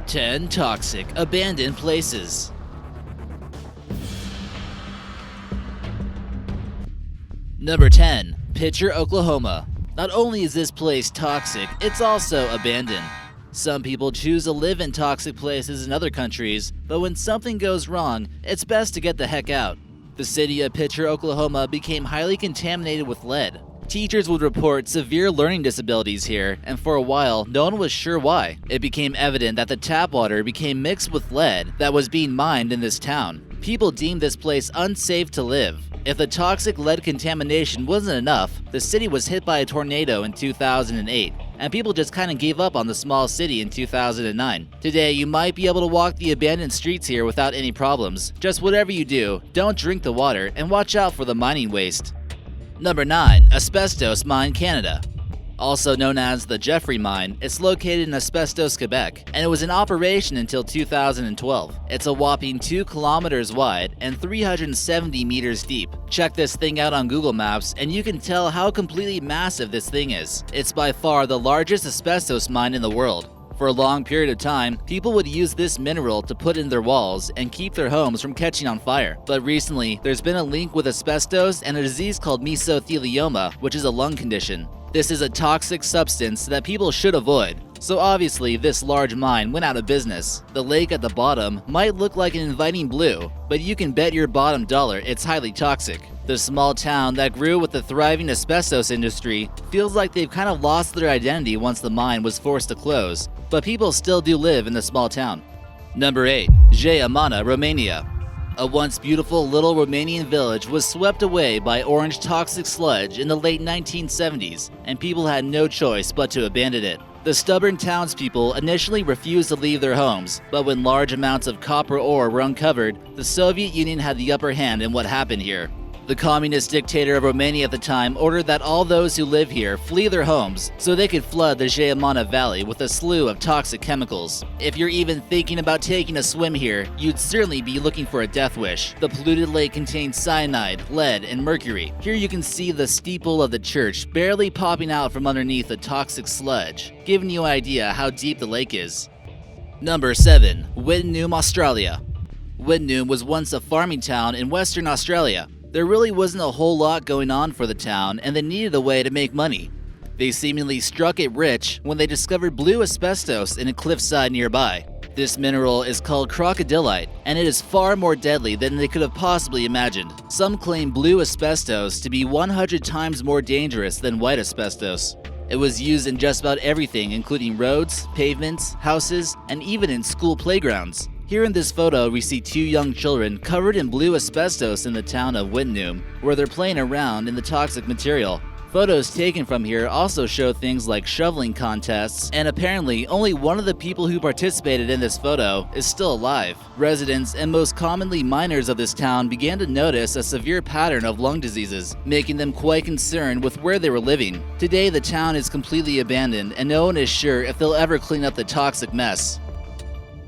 10 Toxic Abandoned Places. Number 10. Pitcher, Oklahoma. Not only is this place toxic, it's also abandoned. Some people choose to live in toxic places in other countries, but when something goes wrong, it's best to get the heck out. The city of Pitcher, Oklahoma became highly contaminated with lead. Teachers would report severe learning disabilities here, and for a while, no one was sure why. It became evident that the tap water became mixed with lead that was being mined in this town. People deemed this place unsafe to live. If the toxic lead contamination wasn't enough, the city was hit by a tornado in 2008, and people just kind of gave up on the small city in 2009. Today, you might be able to walk the abandoned streets here without any problems. Just whatever you do, don't drink the water and watch out for the mining waste. Number 9. Asbestos Mine, Canada. Also known as the Jeffrey Mine, it's located in Asbestos, Quebec, and it was in operation until 2012. It's a whopping 2 kilometers wide and 370 meters deep. Check this thing out on Google Maps and you can tell how completely massive this thing is. It's by far the largest asbestos mine in the world. For a long period of time, people would use this mineral to put in their walls and keep their homes from catching on fire. But recently, there's been a link with asbestos and a disease called mesothelioma, which is a lung condition. This is a toxic substance that people should avoid. So obviously, this large mine went out of business. The lake at the bottom might look like an inviting blue, but you can bet your bottom dollar it's highly toxic. The small town that grew with the thriving asbestos industry feels like they've kind of lost their identity once the mine was forced to close, but people still do live in the small town. Number 8. Jamana, Romania. A once beautiful little Romanian village was swept away by orange toxic sludge in the late 1970s, and people had no choice but to abandon it. The stubborn townspeople initially refused to leave their homes, but when large amounts of copper ore were uncovered, the Soviet Union had the upper hand in what happened here. The communist dictator of Romania at the time ordered that all those who live here flee their homes so they could flood the Jamana Valley with a slew of toxic chemicals. If you're even thinking about taking a swim here, you'd certainly be looking for a death wish. The polluted lake contains cyanide, lead, and mercury. Here you can see the steeple of the church barely popping out from underneath the toxic sludge, giving you an idea how deep the lake is. Number 7. Wittenoom, Australia. Wittenoom was once a farming town in Western Australia. There really wasn't a whole lot going on for the town, and they needed a way to make money. They seemingly struck it rich when they discovered blue asbestos in a cliffside nearby. This mineral is called crocodilite, and it is far more deadly than they could have possibly imagined. Some claim blue asbestos to be 100 times more dangerous than white asbestos. It was used in just about everything, including roads, pavements, houses, and even in school playgrounds. Here in this photo, we see 2 young children covered in blue asbestos in the town of Wittenoom, where they're playing around in the toxic material. Photos taken from here also show things like shoveling contests, and apparently only one of the people who participated in this photo is still alive. Residents and most commonly miners of this town began to notice a severe pattern of lung diseases, making them quite concerned with where they were living. Today, the town is completely abandoned, and no one is sure if they'll ever clean up the toxic mess.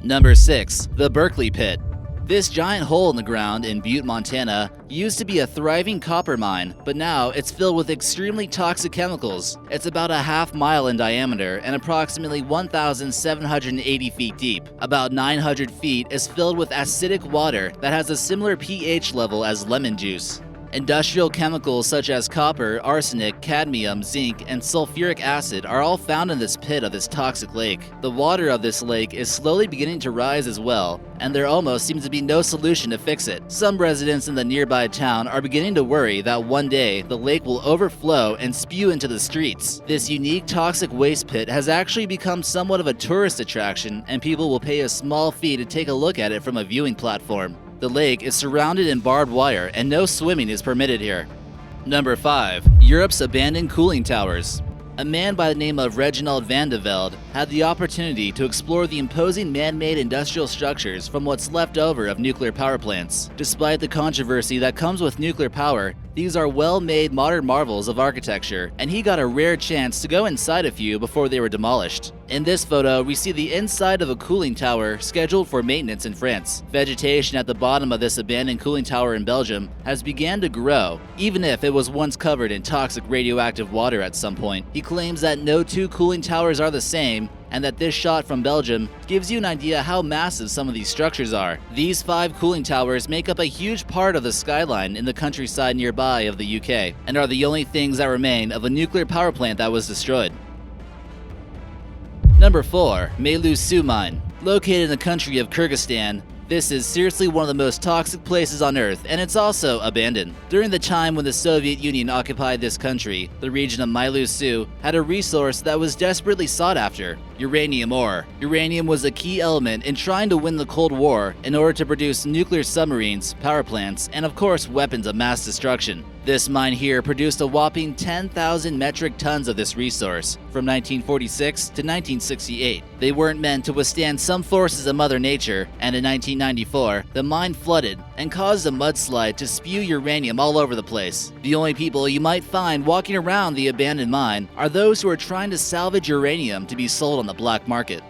Number 6. The Berkeley Pit. This giant hole in the ground in Butte, Montana, used to be a thriving copper mine, but now it's filled with extremely toxic chemicals. It's about a half-mile in diameter and approximately 1,780 feet deep. About 900 feet is filled with acidic water that has a similar pH level as lemon juice. Industrial chemicals such as copper, arsenic, cadmium, zinc, and sulfuric acid are all found in this pit of this toxic lake. The water of this lake is slowly beginning to rise as well, and there almost seems to be no solution to fix it. Some residents in the nearby town are beginning to worry that one day the lake will overflow and spew into the streets. This unique toxic waste pit has actually become somewhat of a tourist attraction, and people will pay a small fee to take a look at it from a viewing platform. The lake is surrounded in barbed wire and no swimming is permitted here. Number 5. Europe's abandoned cooling towers. A man by the name of Reginald Van de Velde had the opportunity to explore the imposing man-made industrial structures from what's left over of nuclear power plants. Despite the controversy that comes with nuclear power, these are well-made modern marvels of architecture, and he got a rare chance to go inside a few before they were demolished. In this photo, we see the inside of a cooling tower scheduled for maintenance in France. Vegetation at the bottom of this abandoned cooling tower in Belgium has begun to grow, even if it was once covered in toxic radioactive water at some point. He claims that no 2 cooling towers are the same, and that this shot from Belgium gives you an idea how massive some of these structures are. These 5 cooling towers make up a huge part of the skyline in the countryside nearby of the UK, and are the only things that remain of a nuclear power plant that was destroyed. Number 4. Meilu Su Mine. Located in the country of Kyrgyzstan, this is seriously one of the most toxic places on Earth, and it's also abandoned. During the time when the Soviet Union occupied this country, the region of Meilu Su had a resource that was desperately sought after: uranium ore. Uranium was a key element in trying to win the Cold War in order to produce nuclear submarines, power plants, and of course weapons of mass destruction. This mine here produced a whopping 10,000 metric tons of this resource from 1946 to 1968. They weren't meant to withstand some forces of Mother Nature, and in 1994, the mine flooded and caused a mudslide to spew uranium all over the place. The only people you might find walking around the abandoned mine are those who are trying to salvage uranium to be sold on the black market.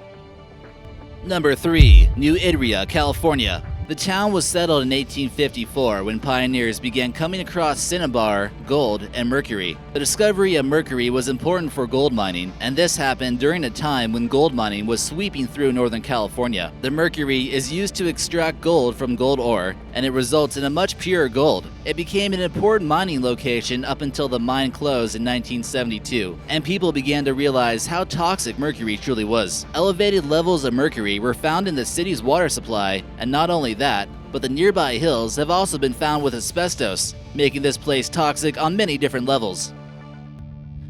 Number 3. Newitria, California. The town was settled in 1854 when pioneers began coming across cinnabar, gold, and mercury. The discovery of mercury was important for gold mining, and this happened during a time when gold mining was sweeping through Northern California. The mercury is used to extract gold from gold ore, and it results in a much purer gold. It became an important mining location up until the mine closed in 1972, and people began to realize how toxic mercury truly was. Elevated levels of mercury were found in the city's water supply, and not only that, but the nearby hills have also been found with asbestos, making this place toxic on many different levels.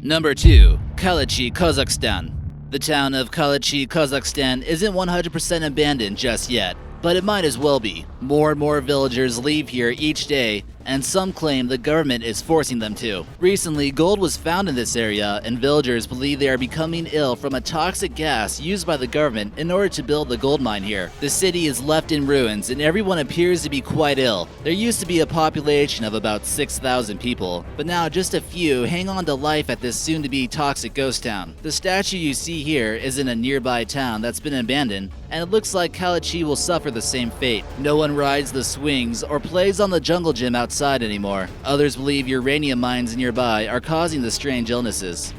Number 2. Ecology Kazakhstan. The town of Ecology Kazakhstan isn't 100% abandoned just yet, but it might as well be. More and more villagers leave here each day, and some claim the government is forcing them to. Recently, gold was found in this area, and villagers believe they are becoming ill from a toxic gas used by the government in order to build the gold mine here. The city is left in ruins, and everyone appears to be quite ill. There used to be a population of about 6,000 people, but now just a few hang on to life at this soon-to-be toxic ghost town. The statue you see here is in a nearby town that's been abandoned, and it looks like Kalachi will suffer the same fate. No one rides the swings or plays on the jungle gym outside anymore. Others believe uranium mines nearby are causing the strange illnesses.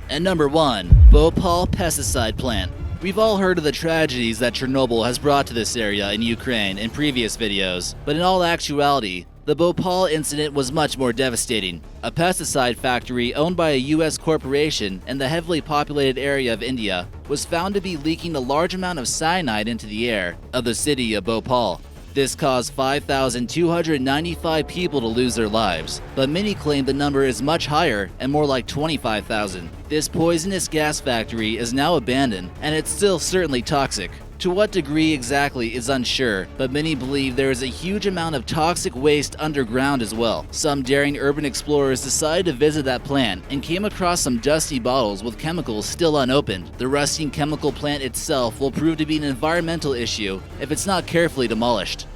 And number 1. Bhopal Pesticide Plant. We've all heard of the tragedies that Chernobyl has brought to this area in Ukraine in previous videos, but in all actuality, the Bhopal incident was much more devastating. A pesticide factory owned by a US corporation in the heavily populated area of India was found to be leaking a large amount of cyanide into the air of the city of Bhopal. This caused 5,295 people to lose their lives, but many claim the number is much higher and more like 25,000. This poisonous gas factory is now abandoned, and it's still certainly toxic. To what degree exactly is unsure, but many believe there is a huge amount of toxic waste underground as well. Some daring urban explorers decided to visit that plant and came across some dusty bottles with chemicals still unopened. The rusting chemical plant itself will prove to be an environmental issue if it's not carefully demolished.